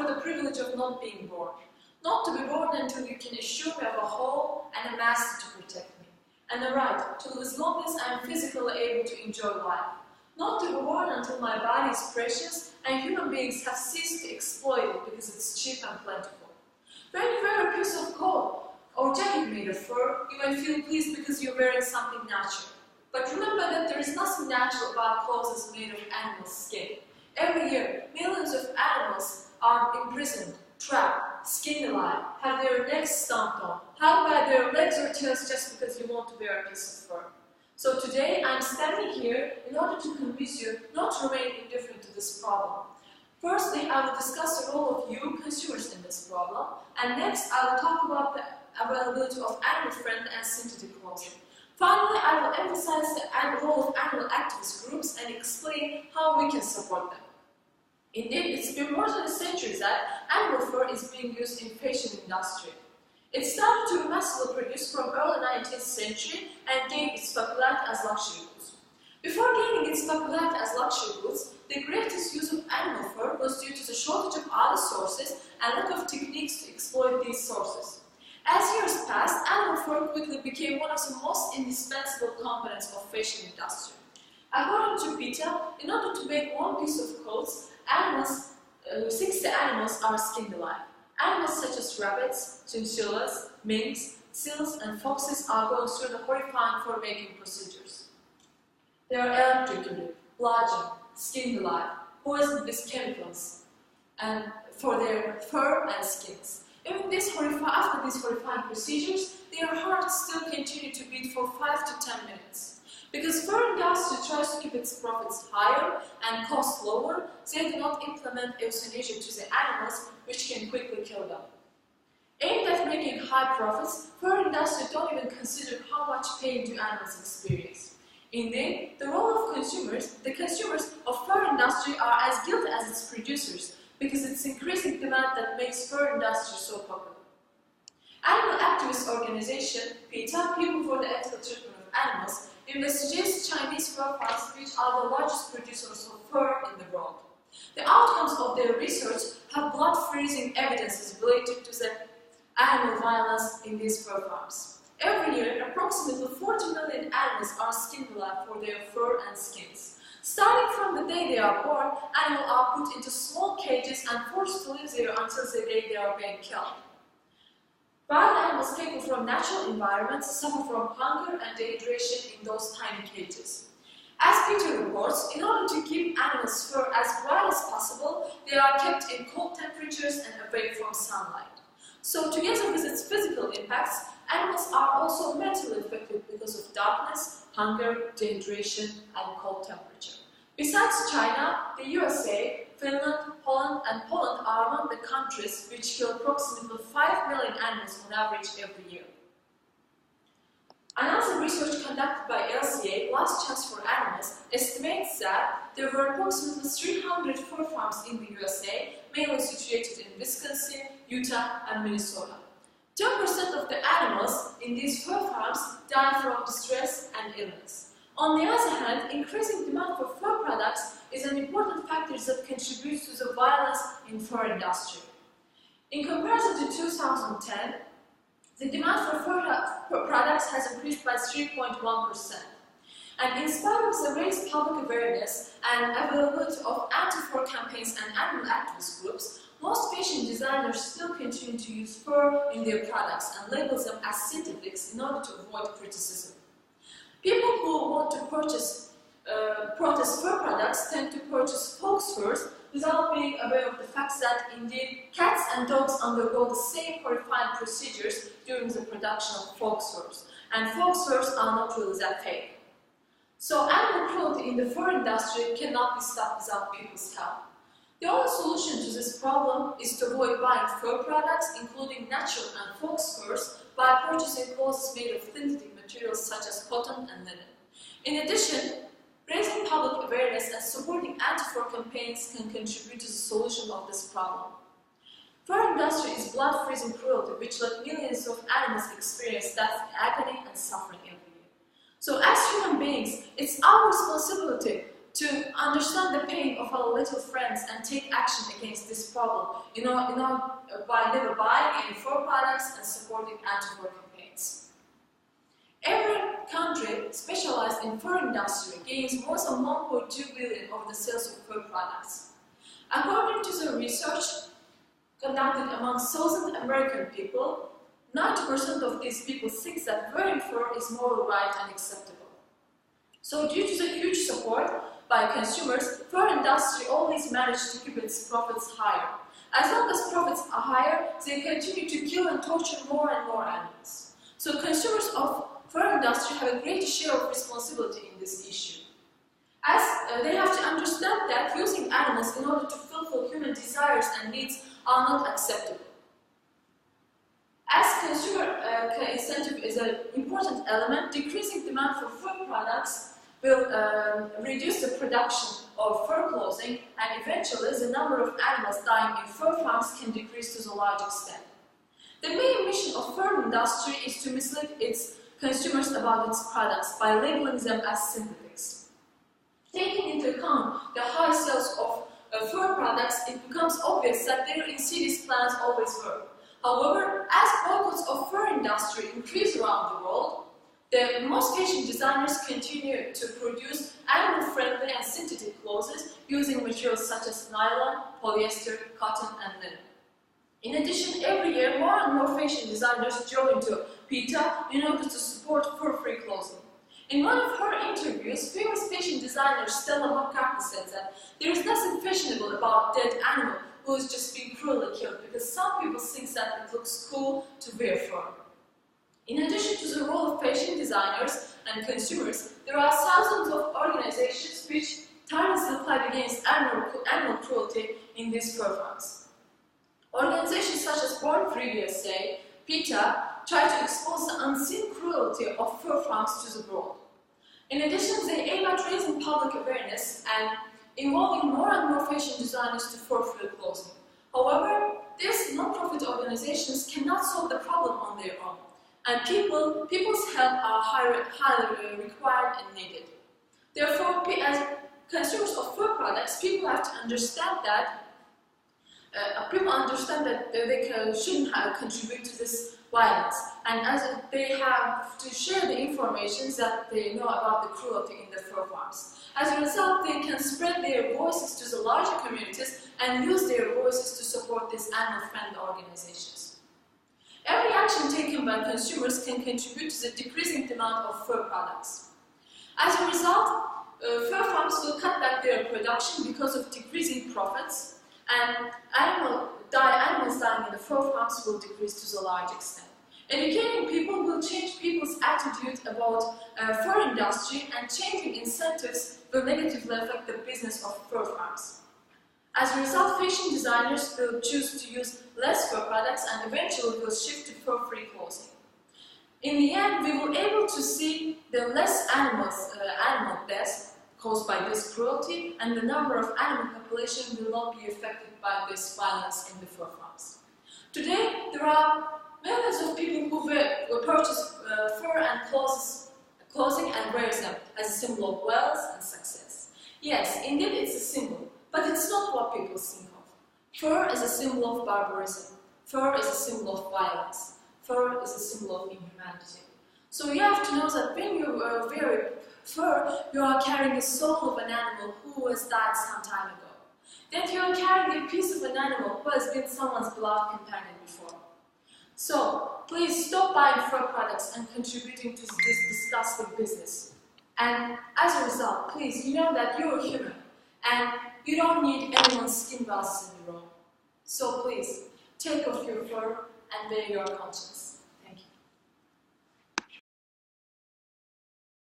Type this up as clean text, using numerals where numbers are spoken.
for the privilege of not being born. Not to be born until you can assure me of a home and a master to protect me, and the right to live as long as I am physically able to enjoy life. Not to be born until my body is precious and human beings have ceased to exploit it because it's cheap and plentiful. When you wear a piece of coat or jacket made of fur, you might feel pleased because you're wearing something natural. But remember that there is nothing natural about clothes made of animal skin. Every year, millions of animals are imprisoned, trapped, skinned alive, have their necks stomped on, held by their legs or tails just because you want to wear a piece of fur. So today, I'm standing here in order to convince you not to remain indifferent to this problem. Firstly, I will discuss the role of you, consumers, in this problem, and next I will talk about the availability of animal-friendly and synthetic clothing. Finally, I will emphasize the role of animal activist groups and explain how we can support them. Indeed, it's been more than a century that animal fur is being used in fashion industry. It started to be massively produced from early 19th century and gained its popularity as luxury goods. Before gaining its popularity as luxury goods, the greatest use of animal fur was due to the shortage of other sources and lack of techniques to exploit these sources. As years passed, animal fur quickly became one of the most indispensable components of fashion industry. According to PETA, in order to make one piece of clothes, 60 animals are skinned alive. Animals such as rabbits, chinchillas, minks, seals, and foxes are going through the horrifying fur-making procedures. They are electrocuted, bludgeoned, skinned alive, poisoned with chemicals, and for their fur and skins. Even after these horrifying procedures, their hearts still continue to beat for 5 to 10 minutes. Because fur industry tries to keep its profits higher and costs lower, they do not implement euthanasia to the animals, which can quickly kill them. Aimed at making high profits, fur industry don't even consider how much pain do animals experience. Indeed, the role of the consumers of fur industry are as guilty as its producers, because it's increasing demand that makes fur industry so popular. Animal activist organization, PETA, People for the Ethical Treatment of Animals, investigates Chinese fur farms, which are the largest producers of fur in the world. The outcomes of their research have blood-freezing evidences related to the animal violence in these fur farms. Every year, approximately 40 million animals are skinned alive for their fur and skins. Starting from the day they are born, animals are put into small cages and forced to live there until the day they are being killed. Wild animals taken from natural environments suffer from hunger and dehydration in those tiny cages. As PETA reports, in order to keep animals' fur as bright as possible, they are kept in cold temperatures and away from sunlight. So together with its physical impacts, animals are also mentally affected because of darkness, hunger, dehydration, and cold temperature. Besides China, the USA, Finland, Poland, and Poland are among the countries which kill approximately 5 million animals on average every year. Another research conducted by LCA, Last Chance for Animals, estimates that there were approximately 300 fur farms in the USA, mainly situated in Wisconsin, Utah, and Minnesota. 10% of the animals in these fur farms die from distress and illness. On the other hand, increasing demand for fur products is an important factor that contributes to the violence in fur industry. In comparison to 2010, the demand for fur products has increased by 3.1%. And in spite of the raised public awareness and availability of anti-fur campaigns and animal activist groups, most fashion designers still continue to use fur in their products and label them as synthetics in order to avoid criticism. People who want to protest fur products tend to purchase fox furs without being aware of the fact that indeed cats and dogs undergo the same horrifying procedures during the production of fox furs, and fox furs are not really that fake. So animal cruelty in the fur industry cannot be stopped without people's help. The only solution to this problem is to avoid buying fur products, including natural and fox furs, by purchasing clothes made of synthetic materials such as cotton and linen. In addition, raising public awareness and supporting anti-fur campaigns can contribute to the solution of this problem. Fur industry is blood-freezing cruelty which let millions of animals experience death, agony, and suffering every year. So as human beings, it's our responsibility to understand the pain of our little friends and take action against this problem, by never buying any fur products and supporting anti-fur campaigns. Every country specialized in fur industry gains more than 1.2 billion over the sales of fur products. According to the research conducted among 1,000 American people, 90% of these people think that wearing fur is moral right and acceptable. So due to the huge support by consumers, fur industry always managed to keep its profits higher. As long as profits are higher, they continue to kill and torture more and more animals. So consumers of fur industry have a great share of responsibility in this issue, as they have to understand that using animals in order to fulfill human desires and needs are not acceptable. As consumer incentive is an important element, decreasing demand for fur products will reduce the production of fur clothing, and eventually the number of animals dying in fur farms can decrease to a large extent. The main mission of fur industry is to mislead its consumers about its products by labeling them as synthetics. Taking into account the high sales of fur products, it becomes obvious that their insidious plans always work. However, as boycotts of fur industry increase around the world, the most fashion designers continue to produce animal-friendly and synthetic clothes using materials such as nylon, polyester, cotton, and linen. In addition, every year more and more fashion designers join to PETA in order to support fur-free clothing. In one of her interviews, famous fashion designer Stella McCartney said that there is nothing fashionable about a dead animal who is just being cruelly killed, because some people think that it looks cool to wear fur. In addition to the role of fashion designers and consumers, there are thousands of organizations which tirelessly fight against animal cruelty in these fur farms. Organizations such as Born Free USA, PETA, try to expose the unseen cruelty of fur farms to the world. In addition, they aim at raising public awareness and involving more and more fashion designers to fur-free clothing. However, these non-profit organizations cannot solve the problem on their own, and people's help are highly required and needed. Therefore, as consumers of fur products, people have to understand that they shouldn't contribute to this violence, and as they have to share the information that they know about the cruelty in the fur farms. As a result, they can spread their voices to the larger communities and use their voices to support these animal-friendly organizations. Every action taken by consumers can contribute to the decreasing demand of fur products. As a result, fur farms will cut back their production because of decreasing profits, and animals dying in the fur farms will decrease to a large extent. Educating people will change people's attitude about fur industry, and changing incentives will negatively affect the business of fur farms. As a result, fashion designers will choose to use less fur products and eventually will shift to fur-free clothing. In the end, we will be able to see the less animal deaths caused by this cruelty, and the number of animal population will not be affected by this violence in the fur farms. Today, there are millions of people who purchase fur and clothing and wear them as a symbol of wealth and success. Yes, indeed it's a symbol, but it's not what people think of. Fur is a symbol of barbarism. Fur is a symbol of violence. Fur is a symbol of inhumanity. So you have to know that when you wear fur, you are carrying the soul of an animal who has died some time ago. That you are carrying a piece of an animal who has been someone's beloved companion before. So, please stop buying fur products and contributing to this disgusting business. And as a result, please, you know that you're human and you don't need anyone's skin rather than your own. So please, take off your fur and wear your conscience.